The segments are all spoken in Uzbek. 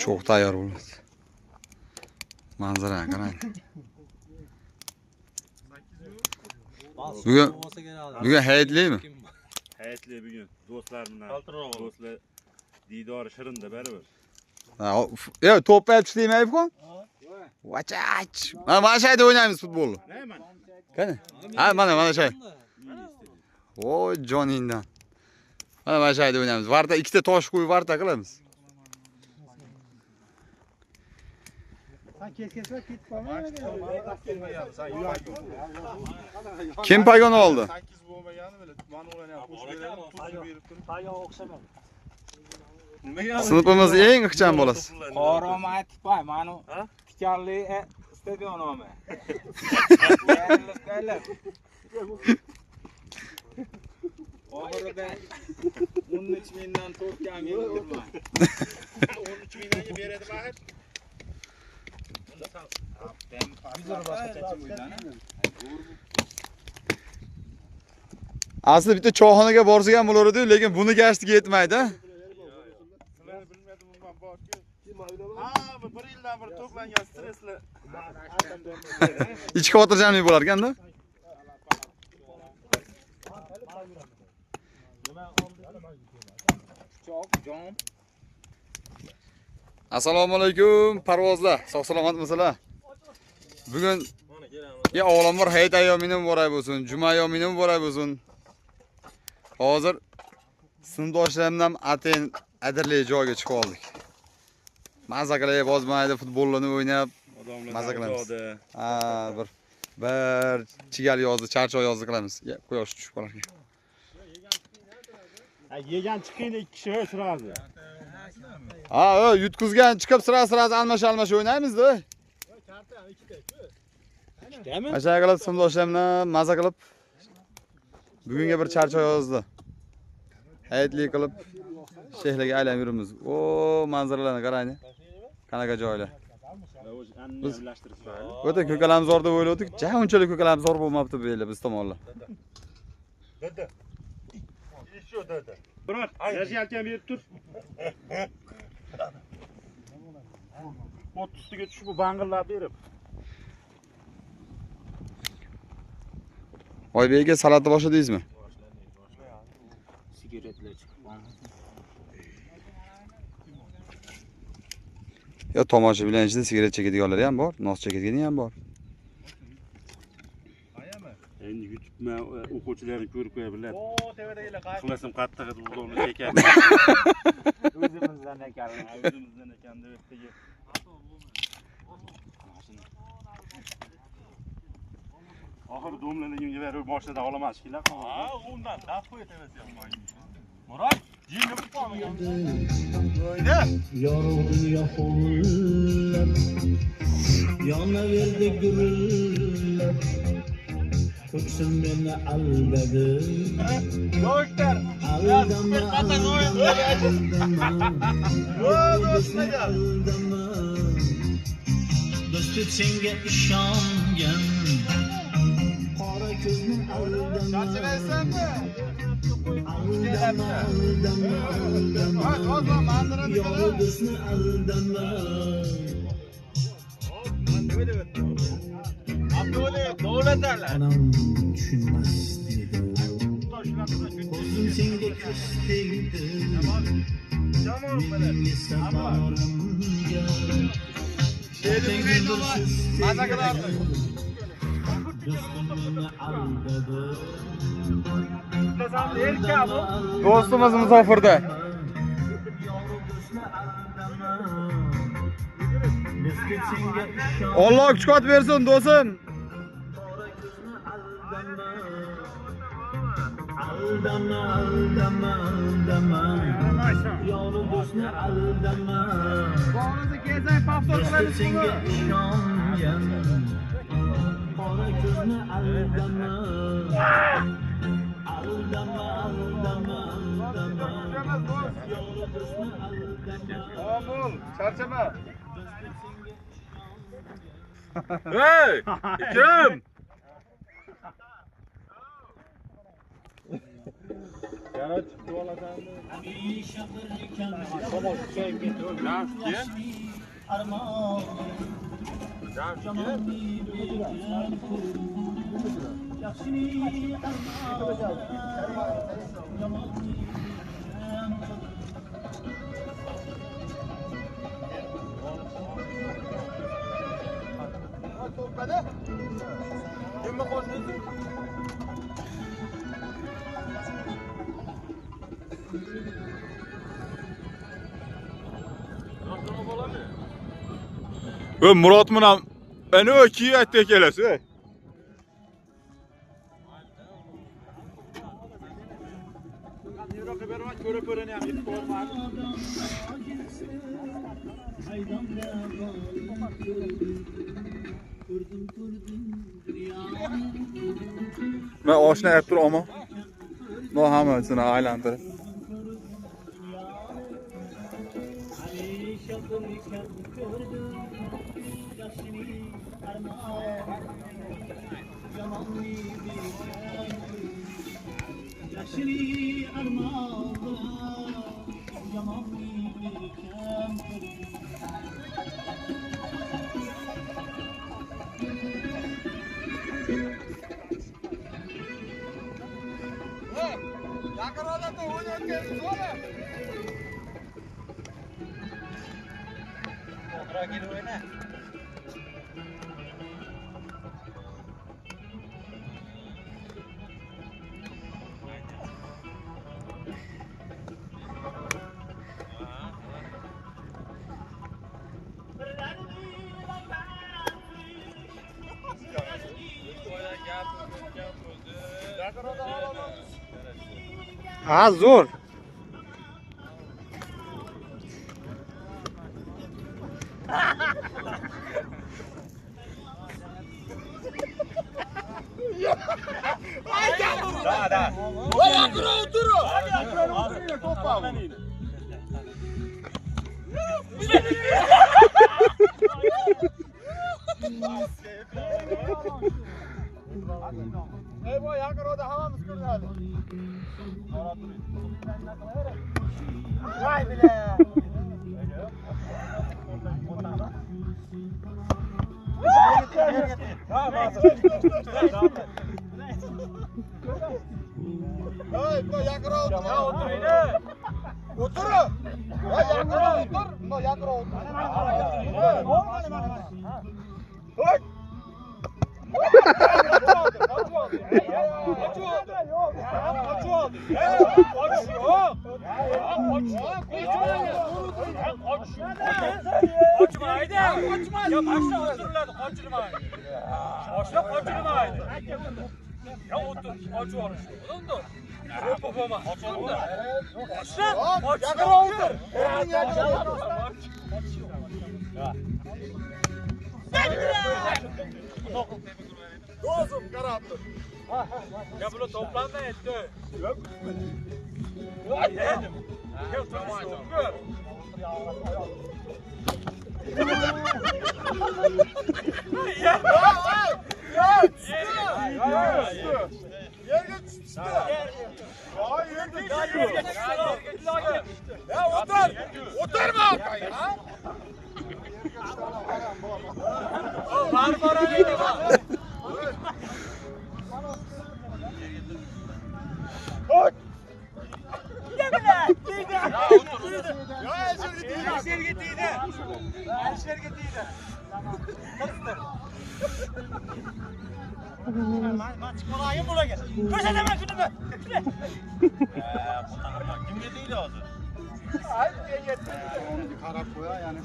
Çok tayyor bo'ladi. Manzara qarang. Bugun hayitlikmi? Hayitli bugun. Do'stlar bilan. Do'stlar diydori shirinda baribir. Yo, to'p olib ishlaymaydi-ku? Vachach. Mana shu yerda o'ynaymiz futbolni. Qani? Ha, mana shu. Voy joningdan. Mana shu yerda o'ynaymiz. Varta ikkita tosh qo'yib varta qilamiz. Kim pagon oldi? 8 bo'lmagani bilan ma'nolarni ham qo'shib beradi, tuzib berib turib. Payon o'xshamadi. Sinfimizning eng ixcham bolasi. Qoromatik pay, mana tikanli stadion nomi. Oxirida 13 mingdan to'pgan yurman. 13 mingdan beradi mahir. Asli bitta choyxonaga borsak ham bo'lar edi, lekin buni gashtiga yetmaydi. Sizlar bilmadim undan borki. Ha, bir yildan bir to'plangan stressli. Ichki xotirjamlik bo'lar ekanda. Assalomu alaykum parvozlar. Sog' salomatmisizlar? Bugun ya olamlar hayit ayyomini muborak bo'lsin, juma ayyomini muborak bo'lsin. Hozir sinfdoshlarimdan atayin adirli joyga chiqib oldik. Maza qilib bozmaydi, futbolni o'ynab maza qilamiz. Ha, bir chigal yozdi, charchoq yozdi qilamiz. Quyosh tushib qolar ekan. Yegan chiqingda 2 kishi o'tiradi. Ha, yutkizgan chiqib sira-sira almash o'ynaymiz-da. Karta ham ikkita-ku. Ikkitami? Masha qilib sinfdoshlarimdan maza qilib bugunga bir charchoq yozdi. Hayitlik qilib shehliga aylanib yuramiz. O, manzaralarni qarang. Qanaqa joylar. Biz o'ta ko'kalamzor deb o'yladik. Unchalik ko'kalamzor bo'lmabdi bu yerda biz tomonlar. Dada. Еще dada. Biroq, yashayotgan berib tur. 30 ga tushib bu bang'illab berib. Oybekga salatni boshladingizmi? Sigaretlar chiqqan. Yo, tomoshabinlarning sigaret chekadiganlar ham bor, nos chekadigan ham bor. Endi YouTube'ma o'quvchilarni ko'rib qo'ya biladi. O, tevadagilar qaysi? Xilasim qattiq edi, uni chekadi. O'zimizdan ekan. O'zimizdan ekan deb aytdi. Oxir domlaligimga berib boshida olaman shiklar. Ha, undan daf qo'yatavasiz ham. Murod, jinni bo'lib qolmagan. O'yna. Yorug' dunyo hovlab, yonaverdi gurillab, ko'ksim meni aldadi. Yoshlar, Aldama, do'stlar. do'stim senga ishongan. Qora ko'zni aldama. Charchamaysanmi? Aldama, Hozir manzara yorug' do'stni aldama. Abdulla, davlatlar. Anam tushunmas dedi. Ko'zim senga ko'z tegdi. Jamol bilan. Safarimga. Maza qilardi. Do'stim meni aldadi. Do'stimiz musofirda. Alloh kuch-quvvat bersin, do'stim. Aldama, aldama. Yorug' do'stni aldama. Bog'imizni kezay, paftor qilamiz Senga buni. ishongan. Qora ko'zni aldama. Aldama, aldama. Yorug' do'stni aldama. Omul, charchama. Hey! Kim? Yana chiqib olasan. Hamisha birlikam Tamam, sen git. Jamshid. armon Jamshid. yaxshini armon yomonni Kimga qo'shilding? Nasıl bo'ladi? Murat bilan ana 2 aytdi kelasiz. Yevropa berma, ko'rib-ko'rani ham yetib bormadi. Men oshna aytib turaman. Bu hammasini aylantirib. hamisha birlikam ko'rdim yaxshini armon yomonni yaxshini armon yomonni berkam Ha, zo'r. Ya bunu toplanma etti. Yok. Yok, tamam. Kimga deydi hozir? Qarab qo'ya, ya'ni.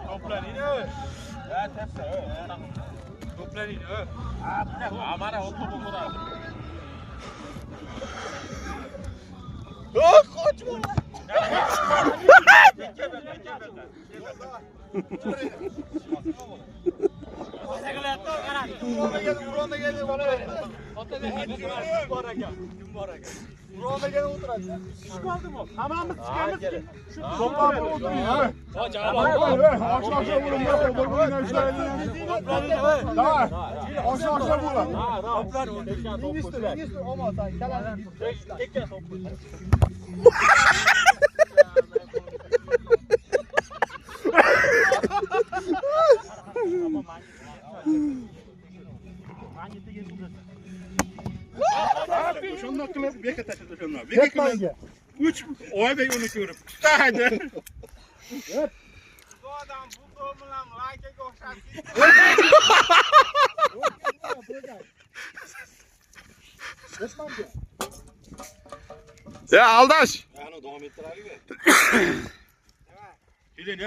To'planing. Ha, tepsa. To'planing. Ha, mana o'tib o'tiradi. Qochma. Bor ekan. Kim bor ekan? Uromaga o'tiradi. Chiqmadimi? Hammamiz chiqamiz. Shu to'plarga o'tiring. Shundoq qilib beka tashladi shundoq. Beka 3 oyda yo'lni ko'rib. Tutadi. Bu odam bu qo'l bilan lakaga o'xshab Ya aldash. Ana davom ettiraylik. Keling,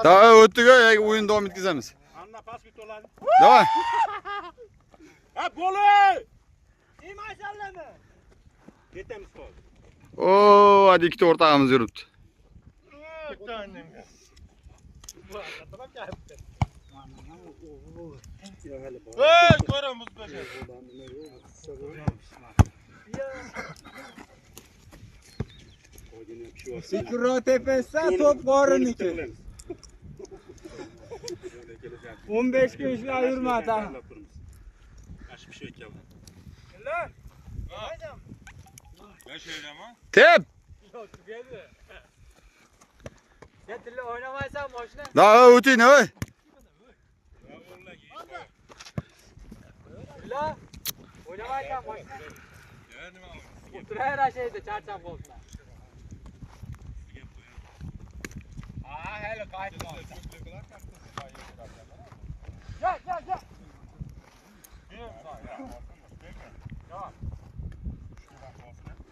Daha o'tdik, o'yin davom etkazamiz. Anna pas bitoladi. Davay. Ha, bo'li! Maşallahmi? Ketamiz hozir. Oo, hadi ikkita o'rtog'imiz yuribdi. Hey, ko'ramiz bashar. Sikro tepesida top qoriniki. 15 ga ishlab yurma ta. Ash pishib ekan. Tep. Sen tilla o'ynamaysan mashina. Daha o'ting, voy. Tilla o'ynamaysan mashina. O'tirar ashayda charchab qolibsan. Ha, hali qaytmoq. Ya.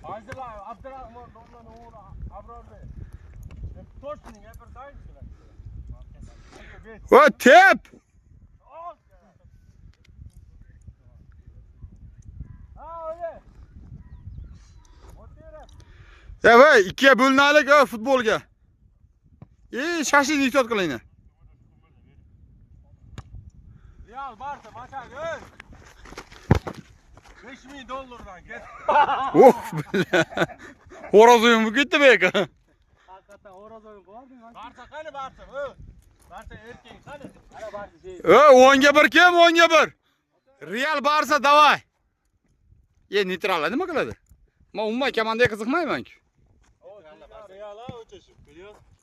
Hozir Abdurahmon domlan o'g'li Abrorda. Toshning gapirsangiz. Voy, tep. Ha, o'zi. Ya voy, ikkiga bo'linaylik futbolga. Shashlik ehtiyot qilinglar. Real Barsa maçaga. $5000 ket. Oh, horoz o'yin bu ketdi beka. Hakikaten horoz o'yin bo'lding. Barsa qani Barsa? Barsa erkek qani? Ana Barsa şey. 10 ga 1 kim? 10 ga 1. Real Barsa davay. Neytral nima qiladi? Men umuman komandaga qiziqmayman-ku.